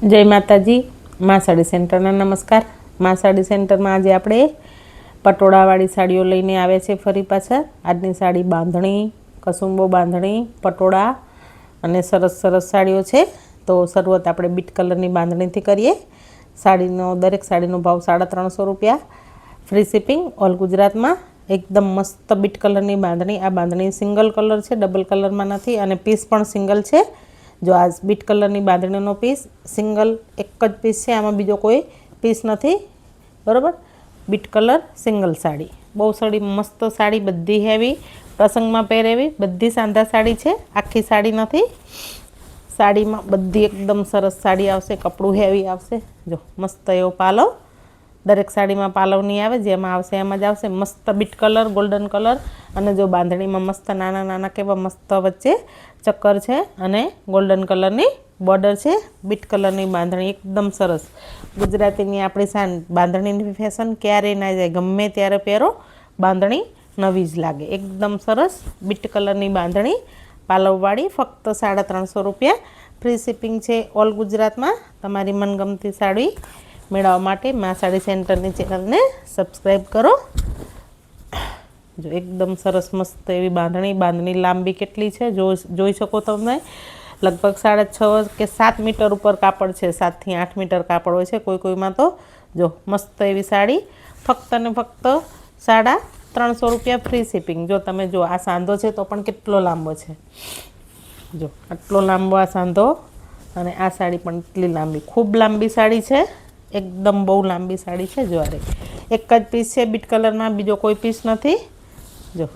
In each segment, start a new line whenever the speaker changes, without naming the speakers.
जय माताजी। मां साड़ी सेंटरना नमस्कार। मां साड़ी सेंटर में आज आपणे पटोळावाળી साड़ीओ लईने आव्या छे। फरी पाछा आजनी साड़ी बांधणी, कसुंबो बांधणी, पटोळा अने सरस सरस साड़ीओ छे। तो शरूआत आपणे बीट कलरनी बांधणीथी करीए। साड़ीनो दरेक साड़ीनो भाव 350 रुपया, फ्री शिपिंग ऑल गुजरात में। एकदम मस्त बीट कलरनी बांधणी। आ बांधणी सिंगल कलर है, डबल कलर में नहीं, अने पीस पण सिंगल है। जो आ बीट कलरनी बांधणीनो पीस सिंगल एक ज पीस है, आमां बीजो कोई पीस नहीं, बराबर। बीट कलर सिंगल साड़ी, बहु साड़ी मस्त साड़ी, बधी हेवी, प्रसंग में पहेरेवी, बधी सांधा साड़ी है, आखी साड़ी नहीं। साड़ी में बधी एकदम सरस साड़ी आवशे, कपड़ू हेवी आवशे। जो मस्त एवो पालव, दरेक साड़ी में पालव नहीं आवे, जेमां आवशे एम ज आवशे। मस्त बीट कलर, गोल्डन कलर, अने जो बांधणी में मस्त नाना नाना केवा मस्त वच्चे चक्कर है, अने गोल्डन कलरनी बॉर्डर है। बीट कलरनी बांधणी एकदम सरस। गुजरातीनी आपणी शान, बांधणीनी फैशन क्यारे ना जाए, गमे त्यारे पहेरो, बांधणी नवी ज लागे। एकदम सरस बीट कलरनी बांधणी पालववाળી, फक्त 350 रुपया, फ्री शिपिंग है ऑल गुजरात में। तमारी मनगमती साड़ी मेळववा माटे मां साड़ी सेंटरनी चेनलने सब्सक्राइब करो। जो एकदम सरस मस्त एवी बांधणी, बांधणी लांबी केटली है जोई शको तमे। लगभग 6.5 के 7 मीटर ऊपर कापड़ है, 7 થી 8 मीटर कापड़ होय छे कोई कोई में। तो जो मस्त एवी साड़ी फक्त ने फक्त 350 रुपया, फ्री शिपिंग। जो तमे जो आ सांधो है तो पण केटलो लांबो है, जो आटलो लांबो आ सांधो, अने आ साड़ी पण એટલી लांबी, खूब लांबी साड़ी है, एकदम बहु लांबी साड़ी है। जो अरे एक ज पीस है बीट कलर में, बीजो कोई पीस नहीं। जो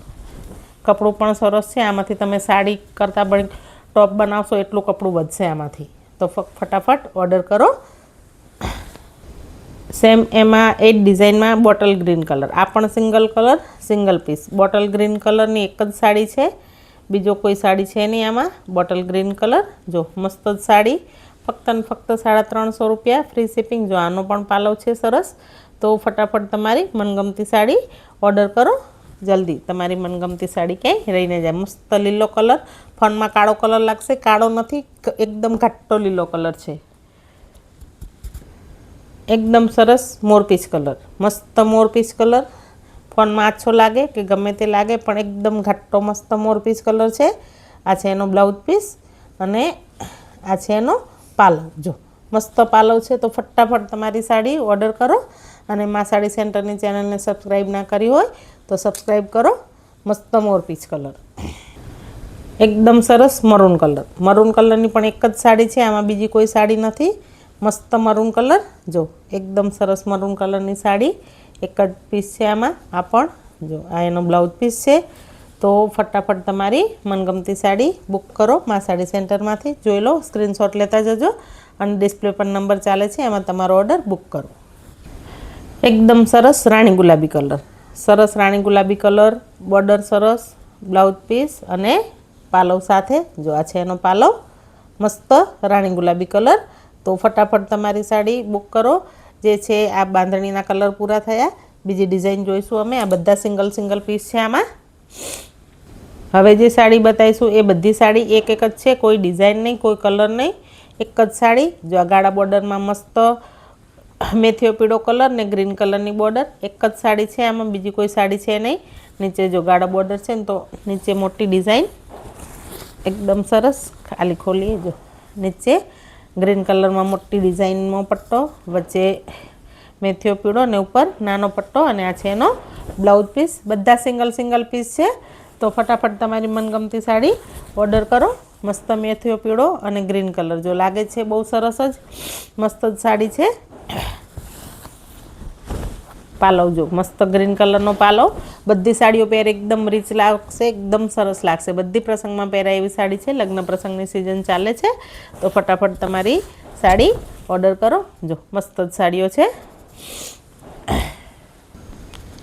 कपड़ू पण सरस है, आमांथी तमे साड़ी करता पण टॉप बनावशो एटलुं कपड़ू वधशे आमांथी। तो फटाफट ऑर्डर करो। सेम एमां ए डिजाइन में बॉटल ग्रीन कलर, आ पण single colour, single piece. Bottle green कलरनी एक ज साड़ी है, बीजो कोई साड़ी है नहीं आमां। बॉटल ग्रीन कलर, जो मस्त साड़ी, फक्त ने फक्त 350 रुपया, फ्री शिपिंग। जो आनो पण पालव है सरस। तो फटाफट तमारी मनगमती साड़ी ऑर्डर करो जल्दी। तमारी मनगमती साड़ी क्यांय रही न जाए। मस्त लीलो कलर, फोन में काळो कलर लागशे, काळो नहीं, एकदम घाटो लीलो कलर है। एकदम सरस मोरपीच कलर, मस्त मोरपीच कलर। फोन में आछो लागे कि गमे ते लागे, पण एकदम घाटो मस्त मोरपीच कलर है। आ छे एनो ब्लाउज पीस, अने आ छे एनो पालव। जो मस्त पालव है। तो फटाफट तमारी साड़ी ऑर्डर करो। अने मां साड़ी सेंटरनी चेनल ने सब्सक्राइब ना करी होय तो सब्सक्राइब करो। मस्त मोरपीच कलर, एकदम सरस मरून कलर। मरून कलरनी पण एक ज साड़ी है, आमां बीजी कोई साड़ी नहीं। मस्त मरून कलर, जो एकदम सरस मरून कलरनी साड़ी, एक ज पीस है आमां। आ पण जो आ एनो ब्लाउज पीस है। तो फटाफट तमारी मनगमती साड़ी बुक करो मां साड़ी सेंटर में। जोई लो, स्क्रीनशॉट लेता जजो, अने डिस्प्ले पर नंबर चाले छे, एमां तमारो ऑर्डर बुक करो। एकदम सरस राणी गुलाबी कलर, सरस राणी गुलाबी कलर, बॉर्डर सरस, ब्लाउज पीस अने पालव साथे। जो आ छे एनो पालव, मस्त राणी गुलाबी कलर। तो फटाफट तमारी साड़ी बुक करो। जे छे आ बांधणीना कलर पूरा थया, बीजी डिजाइन जोईशुं अमे। आ बधा सिंगल सिंगल पीस छे आमां। हवे जे साड़ी बताईशुं ए बधी साड़ी एक एक ज छे, कोई डिजाइन नहीं, कोई कलर नहीं, एक ज साड़ी। जो आ गाड़ा बॉर्डर में मस्त मेथियो पीड़ो कलर ने ग्रीन कलर नी बॉर्डर, एक ज साड़ी है आमां, बीजी कोई साड़ी है नहीं। नीचे जो गाड़ा बॉर्डर है, तो नीचे मोटी डिजाइन, एकदम सरस। खाली खोलिए, जो नीचे ग्रीन कलर में मोटी डिजाइन में पट्टो, वच्चे मेथियो पीड़ो ने ऊपर नानो पट्टो, अने आ छे एनो ब्लाउज पीस। बधा सिंगल सिंगल पीस है। तो फटाफट तमारी मनगमती साड़ी ऑर्डर करो। मस्त मेथियो पीड़ो अने ग्रीन कलर, जो लागे छे बहु सरस ज मस्त ज साड़ी है। पालव जो मस्त ग्रीन कलर नो पालव, बधी साड़ीओ पहेर एकदम रीच लागशे, एकदम सरस लागशे। बधी प्रसंग में पहेराय एवी साड़ी है। लग्न प्रसंगनी सीजन चाले छे। तो फटाफट तमारी साड़ी ऑर्डर करो। जो मस्त ज साड़ीओ छे,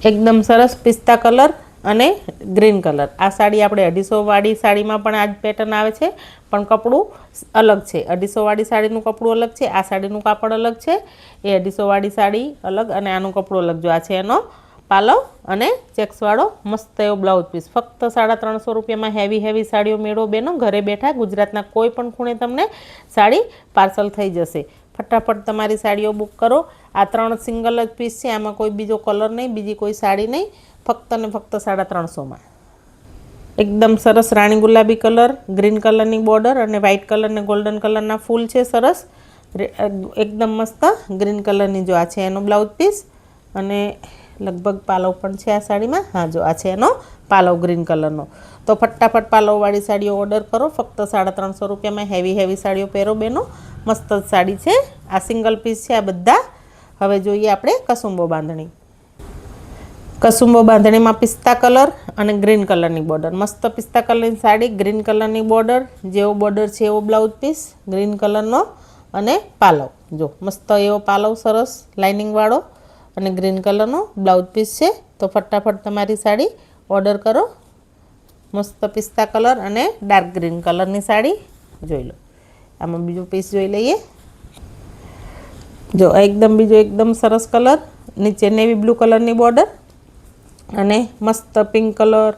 एकदम सरस पिस्ता कलर अने ग्रीन कलर। आ साड़ी आपणे 250 वाળી साड़ी में पण आज पेटर्न आवे छे, पण कपड़ू अलग है। 250 वाળી साड़ीनुं कपड़ू अलग है, आ साड़ीनुं कापड़ अलग है। ए 250 वाળી साड़ी अलग अने आनुं कपड़ू अलग। जो आ छे एनो पालव अने चेक्स वाळो मस्त एवो ब्लाउज पीस। फक्त 350 रुपया में हेवी हेवी साड़ीओ मेळो बेनो। घरे बैठा गुजरातना कोई पण खूणे तमने साड़ी पार्सल थई जशे। ફટાફટ તમારી સાડીઓ બુક કરો. આ 3 સિંગલ જ પીસ છે, આમાં કોઈ બીજો કલર નહીં, બીજી કોઈ સાડી નહીં, ફક્ત ને ફક્ત 350માં. એકદમ સરસ રાણી ગુલાબી કલર, ગ્રીન કલરની બોર્ડર અને વ્હાઇટ કલર ને ગોલ્ડન કલરના ફૂલ છે. સરસ એકદમ મસ્ત ગ્રીન કલરની જો આ છે એનો બ્લાઉઝ પીસ અને લગભગ પાલવ પણ છે આ સાડીમાં. હા જો આ છે એનો પાલવ ગ્રીન કલરનો. તો ફટાફટ પાલવવાળી સાડીઓ ઓર્ડર કરો, ફક્ત 350 રૂપિયામાં. હેવી સાડીઓ પહેરો બેનો, મસ્ત જ સાડી છે. આ સિંગલ પીસ છે આ બધા. હવે જોઈએ આપણે કસુંબો બાંધણી. કસુંબો બાંધણીમાં પિસ્તા કલર અને ગ્રીન કલરની બોર્ડર, મસ્ત પિસ્તા કલરની સાડી, ગ્રીન કલરની બોર્ડર, જેવો બોર્ડર છે એવો બ્લાઉઝ પીસ ગ્રીન કલરનો અને પાલવ. જો મસ્ત એવો પાલવ, સરસ લાઇનિંગવાળો અને ગ્રીન કલરનો બ્લાઉઝ પીસ છે. તો ફટાફટ તમારી સાડી ઓર્ડર કરો. મસ્ત પિસ્તા કલર અને ડાર્ક ગ્રીન કલરની સાડી જોઈ લો. આમાં બીજો પીસ જોઈ લઈએ. જો બીજો એકદમ સરસ કલર, નીચે નેવી બ્લુ કલરની બોર્ડર અને મસ્ત pink colour,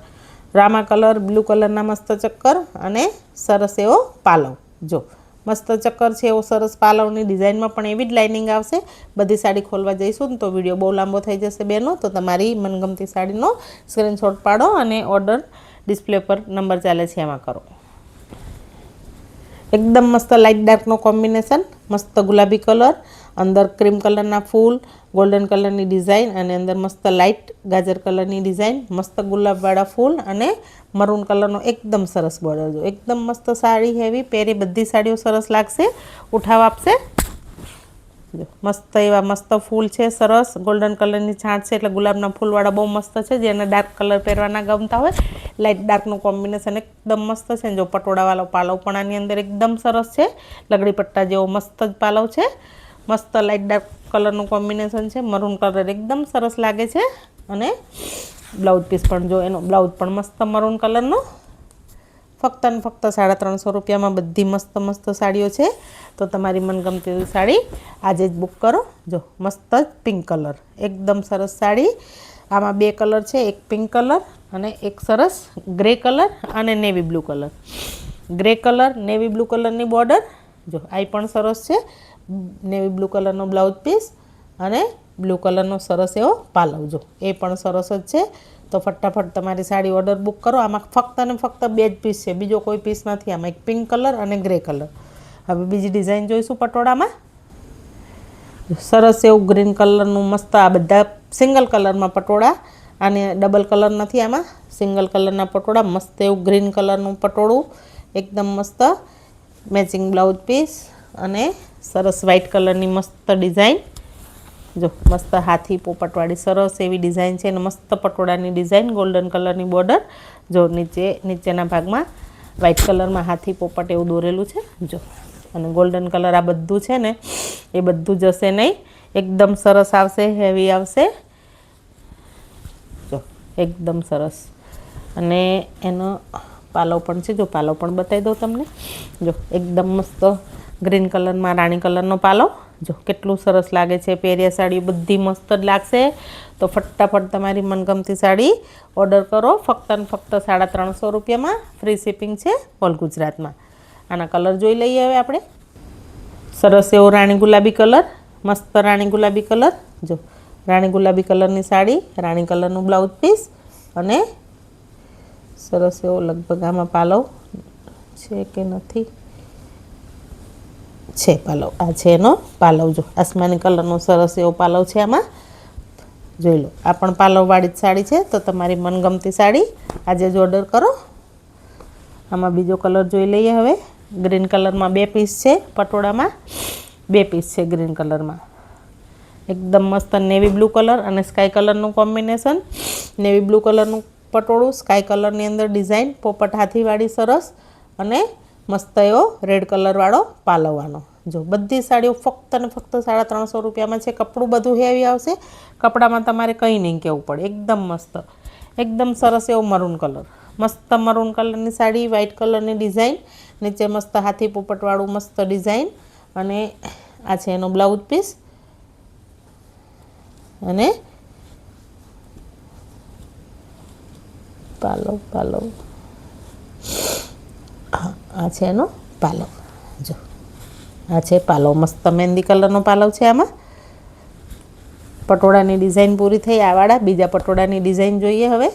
Rama colour, blue કલરના મસ્ત ચક્કર અને સરસ એવો પાલવ. જો મસ્ત ચક્કર છે એવો સરસ પાલવની ડિઝાઇનમાં પણ એવી જ લાઇનિંગ આવશે. બધી સાડી ખોલવા જઈશું ને તો વિડીયો બહુ લાંબો થઈ જશે બેનો. તો તમારી મનગમતી સાડીનો સ્ક્રીનશોટ પાડો અને ઓર્ડર ડિસ્પ્લે પર નંબર ચાલે છે એમાં કરો. એકદમ મસ્ત લાઇટ ડાર્કનો કોમ્બિનેશન, મસ્ત ગુલાબી કલર, અંદર ક્રીમ કલરના ફૂલ, ગોલ્ડન કલરની ડિઝાઇન અને અંદર મસ્ત લાઇટ ગાજર કલરની ડિઝાઇન, મસ્ત ગુલાબવાળા ફૂલ અને મરૂન કલરનો એકદમ સરસ બોર્ડર. જો એકદમ મસ્ત સાડી, હેવી પહેરી બધી સાડીઓ સરસ લાગશે, ઉઠાવ આપશે. જો મસ્ત એવા મસ્ત ફૂલ છે, સરસ ગોલ્ડન કલરની છાંટ છે એટલે ગુલાબના ફૂલવાળા બહુ મસ્ત છે. જેને ડાર્ક કલર પહેરવાના ગમતા હોય, લાઇટ ડાર્કનું કોમ્બિનેશન એકદમ મસ્ત છે. જો પટોળાવાળો પાલવ પણ આની અંદર એકદમ સરસ છે, લગડી પટ્ટા જેવો મસ્ત જ પાલવ છે. મસ્ત લાઇટ ડાર્ક કલરનું કોમ્બિનેશન છે, મરૂન કલર એકદમ સરસ લાગે છે. અને બ્લાઉઝ પીસ પણ જો એનો બ્લાઉઝ પણ મસ્ત મરૂન કલરનો. ફક્ત ને ફક્ત 350 રૂપિયામાં બધી મસ્ત સાડીઓ છે. તો તમારી મનગમતી સાડી આજે જ બુક કરો. જો મસ્ત જ પિંક કલર, એકદમ સરસ સાડી. આમાં 2 કલર છે, એક પિંક કલર અને એક સરસ ગ્રે કલર અને navy blue colour. Grey colour, navy blue કલરની બોર્ડર. જો આ પણ સરસ છે, નેવી બ્લુ કલરનો બ્લાઉઝ પીસ અને બ્લુ કલરનો સરસ એવો પાલવ. જો એ પણ સરસ જ છે. તો ફટાફટ તમારી સાડી ઓર્ડર બુક કરો. આમાં ફક્ત ને ફક્ત 2 જ પીસ છે, બીજો કોઈ પીસ નથી. આમાં એક પિંક કલર અને ગ્રે કલર. હવે બીજી ડિઝાઇન જોઈશું પટોળામાં. સરસ એવું ગ્રીન કલરનું મસ્ત, આ બધા સિંગલ કલરમાં પટોળા, અને ડબલ કલર નથી આમાં, સિંગલ કલરના પટોળા. મસ્ત એવું ગ્રીન કલરનું પટોળું, એકદમ મસ્ત મેચિંગ બ્લાઉઝ પીસ અને સરસ વ્હાઇટ કલરની મસ્ત ડિઝાઇન. જો મસ્ત હાથી પોપટવાળી સરસ એવી ડિઝાઇન છે અને મસ્ત પટોળાની ડિઝાઇન, ગોલ્ડન કલરની બોર્ડર. જો નીચેના ભાગમાં વ્હાઇટ કલરમાં હાથી પોપટ એવું દોરેલું છે. જો અને ગોલ્ડન કલર આ બધું છે ને એ બધું જશે નહીં, એકદમ સરસ આવશે, હેવી આવશે. જો એકદમ સરસ. અને એનો પાલવ પણ છે. જો પાલવ પણ બતાવી દઉં તમને. જો એકદમ મસ્ત ગ્રીન કલરમાં રાણી કલરનો પાલવ. જો કેટલું સરસ લાગે છે. પહેર્યા સાડી બધી મસ્ત જ લાગશે. તો ફટાફટ તમારી મનગમતી સાડી ઓર્ડર કરો. ફક્ત ને ફક્ત 350 રૂપિયામાં. ફ્રી શિપિંગ છે ઓલ ગુજરાતમાં. આના કલર જોઈ લઈએ હવે આપણે. સરસ એવો રાણી ગુલાબી કલર, મસ્ત રાણી ગુલાબી કલર. જો રાણી ગુલાબી કલરની સાડી, રાણી કલરનું બ્લાઉઝ પીસ અને સરસ એવો લગભગ આમાં પાલવ છે કે નથી, છે પાલવ. આ છે એનો પાલવ. જો આસમાની કલરનો સરસ એવો પાલવ છે આમાં. જોઈ લો, આ પણ પાલવવાળી જ સાડી છે. તો તમારી મનગમતી સાડી આજે જ ઓર્ડર કરો. આમાં બીજો કલર જોઈ લઈએ હવે. ગ્રીન કલરમાં 2 પીસ છે પટોળામાં, 2 પીસ છે ગ્રીન કલરમાં. એકદમ મસ્ત નેવી બ્લુ કલર અને સ્કાય કલરનું કોમ્બિનેશન. નેવી બ્લુ કલરનું પટોળું, સ્કાય કલરની અંદર ડિઝાઇન, પોપટ હાથીવાળી સરસ અને મસ્ત એવો રેડ કલરવાળો પાલવવાનો. જો બધી સાડીઓ ફક્ત ને ફક્ત 350 રૂપિયામાં છે. કપડું બધું હેવી આવશે, કપડામાં તમારે કંઈ નહીં કહેવું પડે. એકદમ મસ્ત, એકદમ સરસ એવો મરૂન કલર, મસ્ત મરૂન કલરની સાડી, વ્હાઇટ કલરની ડિઝાઇન, નીચે મસ્ત હાથી પોપટવાળું મસ્ત ડિઝાઇન અને આ છે એનો બ્લાઉઝ પીસ અને પાલવ. આ છે એનો પાલવ. જો આ છે પાલવ, મસ્ત મહેંદી કલરનો પાલવ છે. આમાં પટોળાની ડિઝાઇન પૂરી થઈ. આ વાળા બીજા પટોળાની ડિઝાઇન જોઈએ હવે.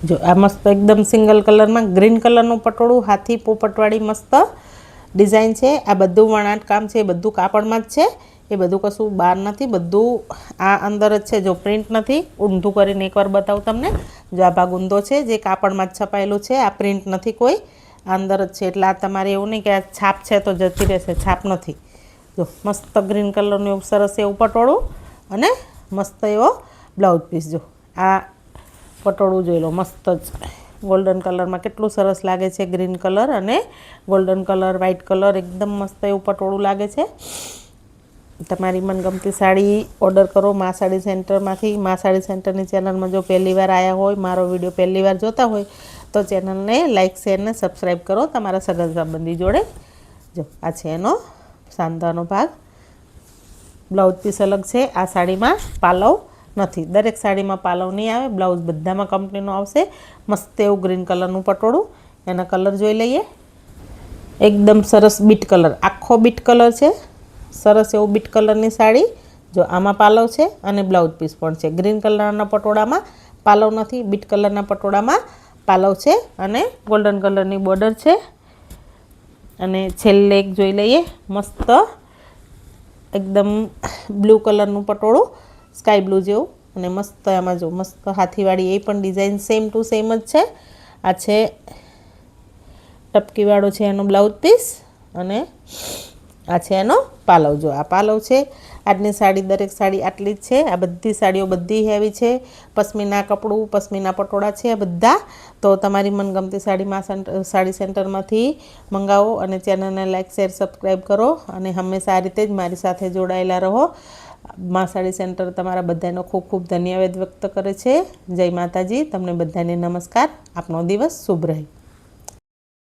જો આ મસ્ત એકદમ સિંગલ કલરમાં ગ્રીન કલરનું પટોળું, હાથી પોપટવાળી મસ્ત ડિઝાઇન છે. આ બધું વણાટ કામ છે, બધું કાપડમાં જ છે. એ બધું કશું બહાર નથી, બધું આ અંદર જ છે. જો પ્રિન્ટ નથી, ઊંધું કરીને એકવાર બતાવું તમને. જો આ ભાગ ઊંધો છે, જે કાપડમાં જ છપાયેલું છે. આ પ્રિન્ટ નથી કોઈ, આ અંદર જ છે. એટલે આ તમારે એવું નહીં કે આ છાપ છે તો જતી રહેશે, છાપ નથી. જો મસ્ત ગ્રીન કલરનું એવું સરસ એવું પટોળું અને મસ્ત એવો બ્લાઉઝ પીસ. જો આ પટોળું જોઈ લો, મસ્ત જ ગોલ્ડન કલરમાં કેટલું સરસ લાગે છે. ગ્રીન કલર અને ગોલ્ડન કલર, વ્હાઇટ કલર, એકદમ મસ્ત એવું પટોળું લાગે છે. તમારી મનગમતી સાડી ઓર્ડર કરો મા સાડી સેન્ટરમાંથી. મા સાડી સેન્ટરની ચેનલમાં જો પહેલી વાર આવ્યા હોય, મારો વિડીયો પહેલી વાર જોતા હોય તો ચેનલને લાઇક, શેર ને સબસ્ક્રાઈબ કરો તમારા સગા સંબંધી જોડે. જો આ છે એનો સાંધાનો ભાગ. બ્લાઉઝ પીસ અલગ છે. આ સાડીમાં પાલવ નથી, દરેક સાડીમાં પાલવ નહીં આવે, બ્લાઉઝ બધામાં કંપનીનો આવશે. મસ્ત એવું ગ્રીન કલરનું પટોળું. એના કલર જોઈ લઈએ. એકદમ સરસ બીટ કલર, આખો બીટ કલર છે. સરસ એવું બીટ કલરની સાડી. જો આમાં પાલવ છે અને બ્લાઉઝ પીસ પણ છે. ગ્રીન કલરના પટોળામાં પાલવ નથી, બીટ કલરના પટોળામાં પાલવ છે અને ગોલ્ડન કલરની બોર્ડર છે. અને છેલ્લે એક જોઈ લઈએ, મસ્ત એકદમ બ્લુ કલરનું પટોળું, સ્કાય બ્લુ જેવું. અને મસ્ત આમાં જો મસ્ત હાથીવાળી એ પણ ડિઝાઇન સેમ ટુ સેમ જ છે. આ છે ટપકીવાળો છે એનો બ્લાઉઝ પીસ અને આ છે એનો પાલવ. જો આ પાલવ છે. આજની સાડી, દરેક સાડી આટલી જ છે. આ બધી સાડીઓ બધી હેવી છે. પશ્મિના કપડું, પશ્મિના પટોળા છે આ બધા. તો તમારી મનગમતી સાડી સાડી સેન્ટરમાંથી મંગાવો અને ચેનલને લાઇક, શેર, સબસ્ક્રાઈબ કરો. અને હંમેશા આ રીતે જ મારી સાથે જોડાયેલા રહો. મા સાડી સેન્ટર તમારા બધાનો ખૂબ ખૂબ ધન્યવાદ વ્યક્ત કરે છે. જય માતાજી. તમને બધાને નમસ્કાર. આપનો દિવસ શુભ રહે.